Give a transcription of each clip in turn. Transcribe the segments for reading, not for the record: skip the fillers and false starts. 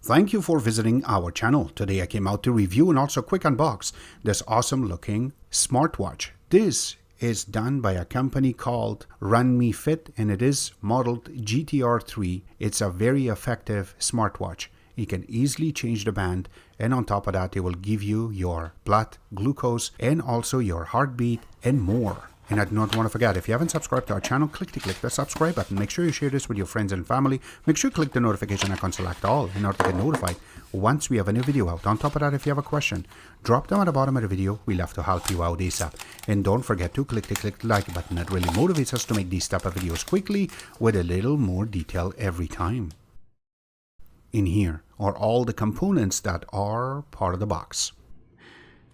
Thank you for visiting our channel. Today I came out to review and also quick unbox this awesome looking smartwatch. This is done by a company called Runmefit and it is modeled GTR3. It's a very effective smartwatch. You can easily change the band, and on top of that it will give you your blood glucose and also your heartbeat and more. And I do not want to forget, if you haven't subscribed to our channel, click the subscribe button. Make sure you share this with your friends and family. Make sure you click the notification icon, select all in order to get notified once we have a new video out. On top of that, if you have a question, drop them at the bottom of the video. We love to help you out ASAP. And don't forget to click the like button. That really motivates us to make these type of videos quickly with a little more detail every time. In here are all the components that are part of the box.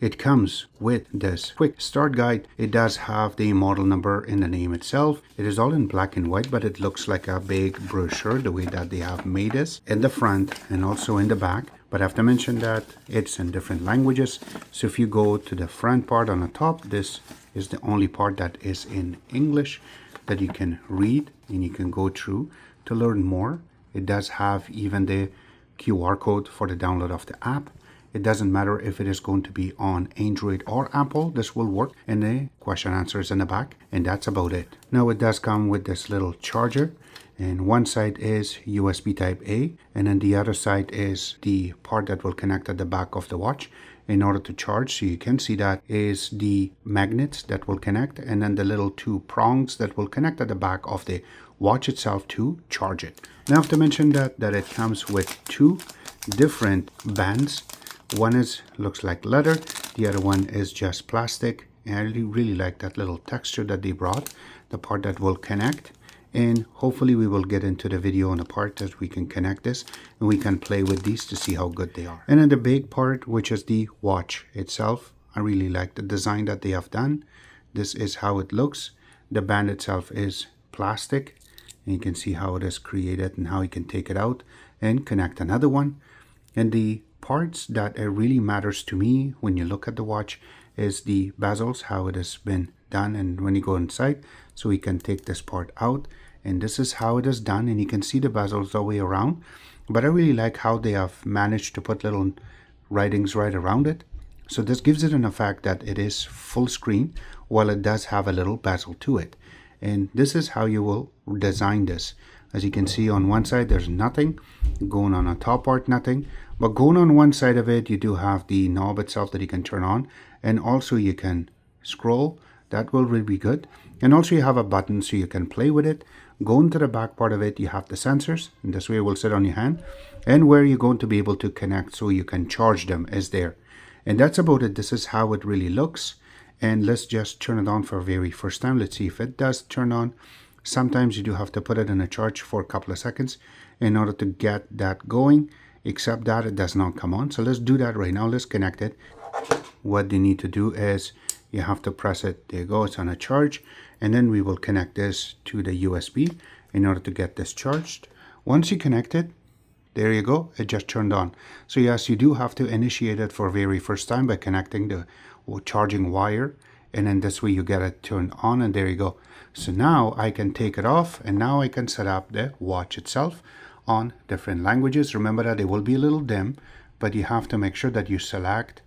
It comes with this quick start guide. It does have the model number in the name itself. It is all in black and white, but it looks like a big brochure the way that they have made this in the front and also in the back. But I have to mention that it's in different languages. So if you go to the front part on the top, this is the only part that is in English that you can read and you can go through to learn more. It does have even the QR code for the download of the app. It doesn't matter if it is going to be on Android or Apple, this will work, and the question answers in the back, and that's about it. Now it does come with this little charger, and one side is USB type A, and then the other side is the part that will connect at the back of the watch in order to charge. So you can see that is the magnets that will connect, and then the little two prongs that will connect at the back of the watch itself to charge it. Now I have to mention that it comes with two different bands. One looks like leather, the other one is just plastic, and I really like that little texture that they brought, the part that will connect, and hopefully we will get into the video on the part that we can connect this and we can play with these to see how good they are. And then the big part, which is the watch itself, I really like the design that they have done. This is how it looks. The band itself is plastic, and you can see how it is created and how you can take it out and connect another one. And the parts that really matters to me when you look at the watch is the bezels, how it has been done, and when you go inside, so we can take this part out, and this is how it is done, and you can see the bezels all the way around. But I really like how they have managed to put little writings right around it, so this gives it an effect that it is full screen while it does have a little bezel to it. And this is how you will design this. As you can see, on one side there's nothing going on top part, nothing, but going on one side of it you do have the knob itself that you can turn on, and also you can scroll. That will really be good. And also you have a button so you can play with it. Going to the back part of it, you have the sensors, and this way it will sit on your hand, and where you're going to be able to connect so you can charge them is there. And that's about it. This is how it really looks. And let's just turn it on for very first time. Let's see if it does turn on. Sometimes you do have to put it in a charge for a couple of seconds in order to get that going, except that it does not come on. So let's do that right now. Let's connect it. What you need to do is you have to press it. There you go, it's on a charge, and then we will connect this to the USB in order to get this charged. Once you connect it, there you go, it just turned on. So yes, you do have to initiate it for very first time by connecting the charging wire, and then this way you get it turned on, and there you go. So now I can take it off, and now I can set up the watch itself on different languages. Remember that it will be a little dim, but you have to make sure that you select,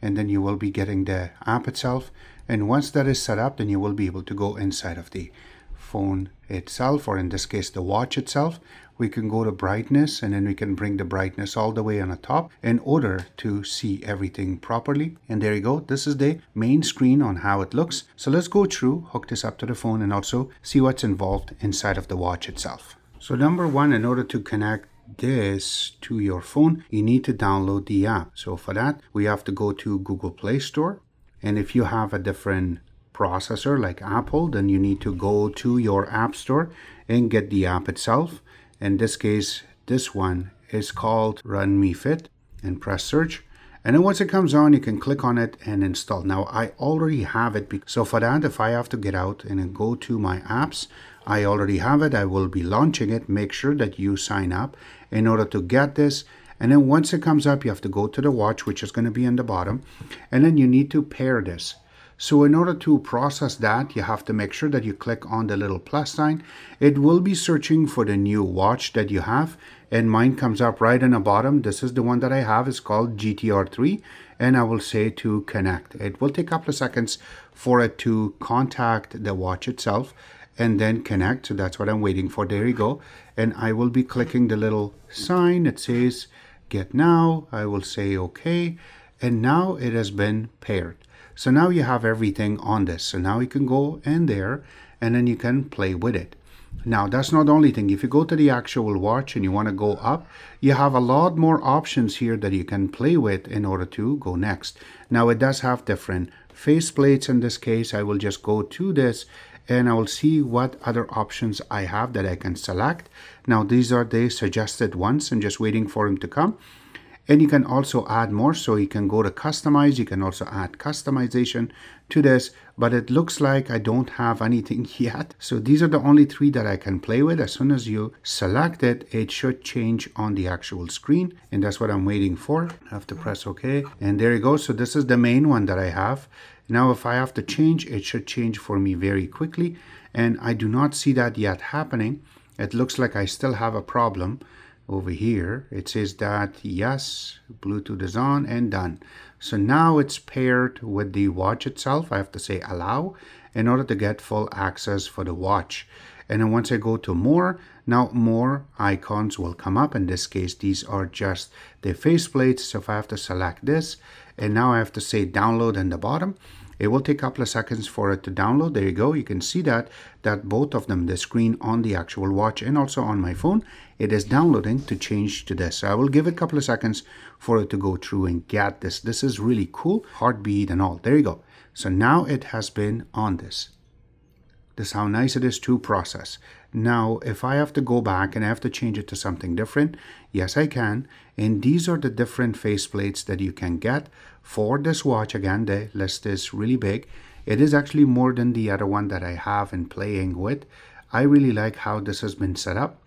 and then you will be getting the app itself. And once that is set up, then you will be able to go inside of the phone itself, or in this case the watch itself. We can go to brightness, and then we can bring the brightness all the way on the top in order to see everything properly. And there you go, this is the main screen on how it looks. So let's go through, hook this up to the phone, and also see what's involved inside of the watch itself. So number one, in order to connect this to your phone, you need to download the app. So for that, we have to go to Google Play Store, and if you have a different processor like Apple, then you need to go to your app store and get the app itself. In this case, this one is called Runmefit, and press search, and then once it comes on, you can click on it and install. Now I already have it, so for that, if I have to get out and then go to my apps, I already have it. I will be launching it. Make sure that you sign up in order to get this. And then once it comes up, you have to go to the watch, which is going to be in the bottom, and then you need to pair this. So in order to process that, you have to make sure that you click on the little plus sign. It will be searching for the new watch that you have, and mine comes up right in the bottom. This is the one that I have. It's called GTR3, and I will say to connect. It will take a couple of seconds for it to contact the watch itself and then connect. So that's what I'm waiting for. There you go. And I will be clicking the little sign. It says get now. I will say okay, and now it has been paired. So now you have everything on this. So now you can go in there and then you can play with it. Now that's not the only thing. If you go to the actual watch and you want to go up, you have a lot more options here that you can play with in order to go next. Now it does have different face plates. In this case, I will just go to this and I will see what other options I have that I can select. Now these are the suggested ones and just waiting for them to come. And you can also add more, so you can go to customize. You can also add customization to this, but it looks like I don't have anything yet. So these are the only three that I can play with. As soon as you select it, it should change on the actual screen, and that's what I'm waiting for. I have to press OK, and there you go. So this is the main one that I have. Now if I have to change, it should change for me very quickly, and I do not see that yet happening. It looks like I still have a problem. Over here it says that yes, Bluetooth is on and done. So now it's paired with the watch itself. I have to say allow in order to get full access for the watch. And then once I go to more, now more icons will come up. In this case, these are just the faceplates. So if I have to select this, and now I have to say download in the bottom, it will take a couple of seconds for it to download. There you go. You can see that both of them, the screen on the actual watch and also on my phone, it is downloading to change to this. So I will give it a couple of seconds for it to go through and get this. This is really cool. Heartbeat and all. There you go. So now it has been on this. This is how nice it is to process. Now, if I have to go back and I have to change it to something different, yes, I can. And these are the different faceplates that you can get for this watch. Again, the list is really big. It is actually more than the other one that I have and playing with. I really like how this has been set up.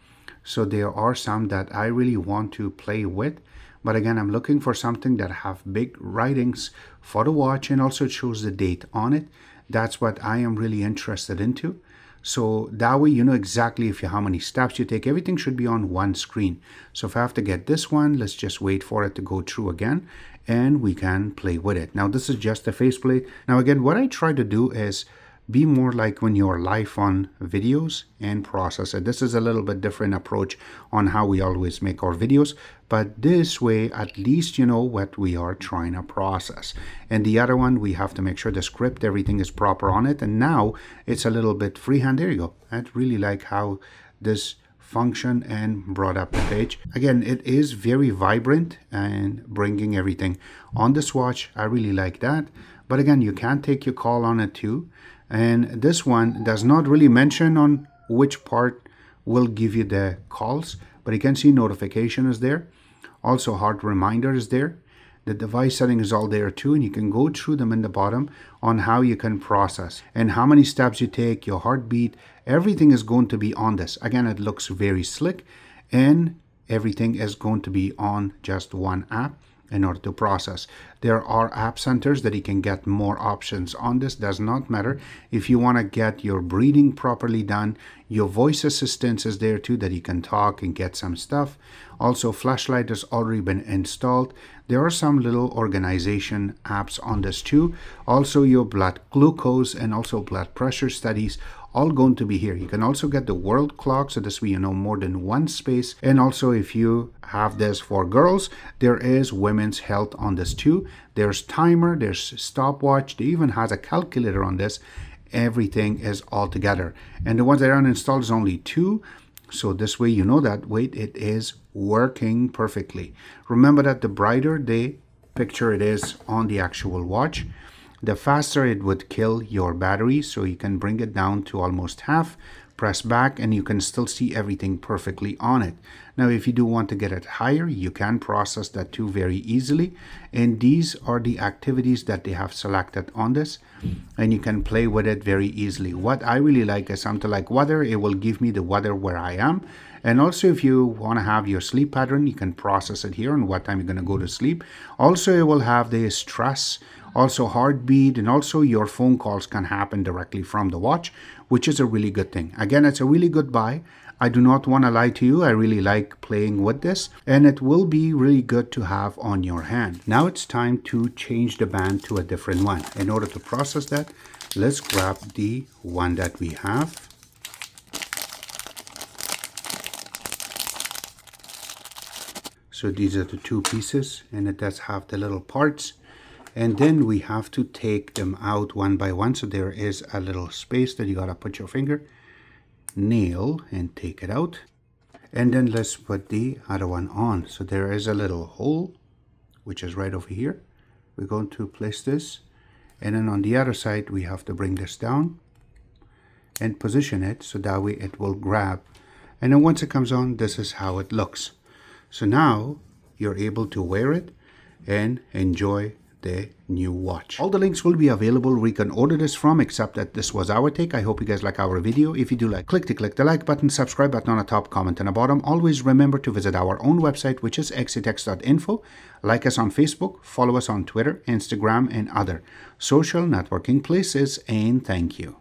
So there are some that I really want to play with. But again, I'm looking for something that have big writings for the watch and also it shows the date on it. That's what I am really interested into. So that way you know exactly how many steps you take. Everything should be on one screen. So if I have to get this one, let's just wait for it to go through again and we can play with it. Now this is just a faceplate. Now again, what I try to do is be more like when you're live on videos and process it. This is a little bit different approach on how we always make our videos, but this way at least you know what we are trying to process. And the other one, we have to make sure the script, everything is proper on it, and now it's a little bit freehand. There you go. I really like how this function and brought up the page. Again, it is very vibrant and bringing everything on this watch. I really like that. But again, you can take your call on it too. And this one does not really mention on which part will give you the calls, but you can see notification is there. Also heart reminder is there. The device setting is all there too, and you can go through them in the bottom on how you can process and how many steps you take, your heartbeat, everything is going to be on this. Again, it looks very slick and everything is going to be on just one app in order to process. There are app centers that you can get more options on this. Does not matter if you want to get your breathing properly done. Your voice assistance is there too, that you can talk and get some stuff. Also, flashlight has already been installed. There are some little organization apps on this too. Also your blood glucose and also blood pressure studies, all going to be here. You can also get the world clock, so this way you know more than one space. And also if you have this for girls, there is women's health on this too. There's timer, there's stopwatch, they even has a calculator on this. Everything is all together. And the ones that are uninstalled is only 2. So this way you know that, wait, it is working perfectly. Remember that the brighter the picture it is on the actual watch, the faster it would kill your battery. So you can bring it down to almost half, press back, and you can still see everything perfectly on it. Now, if you do want to get it higher, you can process that too very easily. And these are the activities that they have selected on this, and you can play with it very easily. What I really like is something like weather. It will give me the weather where I am. And also if you want to have your sleep pattern, you can process it here and what time you're going to go to sleep. Also, it will have the stress Also heartbeat, and also your phone calls can happen directly from the watch, which is a really good thing. Again, it's a really good buy. I do not want to lie to you. I really like playing with this, and it will be really good to have on your hand. Now it's time to change the band to a different one. In order to process that, let's grab the one that we have. So these are the two pieces, and it does have the little parts. And then we have to take them out one by one. So there is a little space that you gotta put your finger, nail, and take it out. And then let's put the other one on. So there is a little hole, which is right over here. We're going to place this. And then on the other side, we have to bring this down and position it so that way it will grab. And then once it comes on, this is how it looks. So now you're able to wear it and enjoy the new watch. All the links will be available where you can order this from, except that this was our take. I hope you guys like our video. If you do like, click the like button, subscribe button on the top, comment on the bottom. Always remember to visit our own website, which is xctex.info. Like us on Facebook, follow us on Twitter, Instagram, and other social networking places, and thank you.